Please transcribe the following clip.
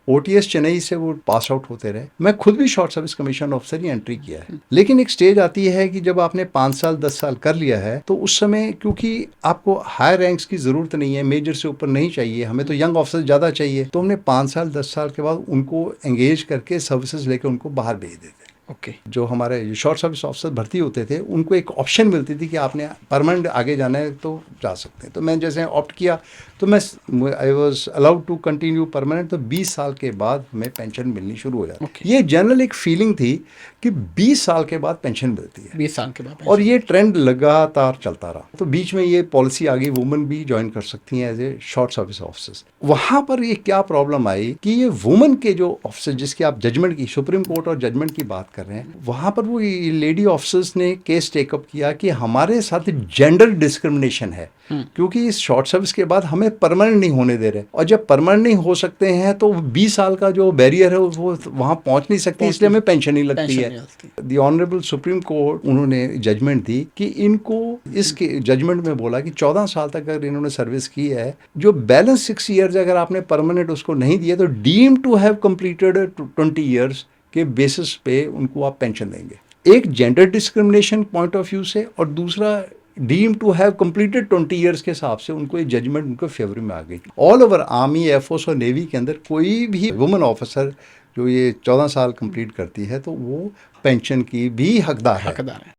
OTS Chennai से वो pass out होते रहे। मैं खुद भी शॉर्ट सर्विस कमीशन ऑफिसर ही एंट्री किया है, लेकिन एक स्टेज आती है कि जब आपने 5 साल 10 साल कर लिया है तो उस समय क्योंकि आपको हायर रैंक्स की जरूरत नहीं है, मेजर से ऊपर नहीं चाहिए, हमें तो यंग ऑफिसर ज़्यादा चाहिए, तो हमने 5 साल 10 साल के बाद उनको एंगेज करके सर्विसेज लेकर उनको बाहर भेज देते। ओके। जो हमारे शॉर्ट सर्विस ऑफिसर भर्ती होते थे उनको एक ऑप्शन मिलती थी कि आपने परमानेंट आगे जाना है तो जा सकते हैं। तो मैं जैसे ऑप्ट किया तो I was allowed to continue permanent, तो 20 साल के बाद हमें पेंशन मिलनी शुरू हो जाती है। ये जनरल एक फीलिंग थी कि 20 साल के बाद पेंशन मिलती है, 20 साल के बाद, और ये ट्रेंड लगातार चलता रहा। तो बीच में ये पॉलिसी आ गई वुमेन भी ज्वाइन कर सकती हैं as a short service officers. वहाँ पर ये क्या प्रॉब्लम आई कि ये वुमेन के जो ऑफिसर जिसकी आप जजमेंट की, सुप्रीम कोर्ट और जजमेंट की बात कर रहे हैं, वहाँ पर वो लेडी ऑफिसर्स ने केस टेकअप किया कि हमारे साथ जेंडर डिस्क्रिमिनेशन है, क्योंकि इस शॉर्ट सर्विस के बाद हमें परमानेंट नहीं होने दे रहे, और जब परमानेंट नहीं हो सकते हैं तो 20 साल का जो बैरियर है वो वहाँ पहुँच नहीं सकती, इसलिए हमें पेंशन नहीं लगती है। द ऑनरेबल सुप्रीम कोर्ट उन्होंने जजमेंट दी कि इनको इसके जजमेंट में बोला कि 14 साल तक अगर इन्होंने सर्विस की है, जो बैलेंस 6 ईयर्स अगर आपने परमानेंट उसको नहीं दिया तो deem to have completed 20 years के बेसिस पे उनको आप पेंशन देंगे। एक gender discrimination point of view से, और दूसरा deem to have completed 20 years के हिसाब से उनको ये जजमेंट उनको फेवर में आ गई। ऑल ओवर आर्मी, एयरफोर्स और नेवी के अंदर कोई भी वुमेन ऑफिसर जो ये 14 साल कंप्लीट करती है तो वो पेंशन की भी हकदार है।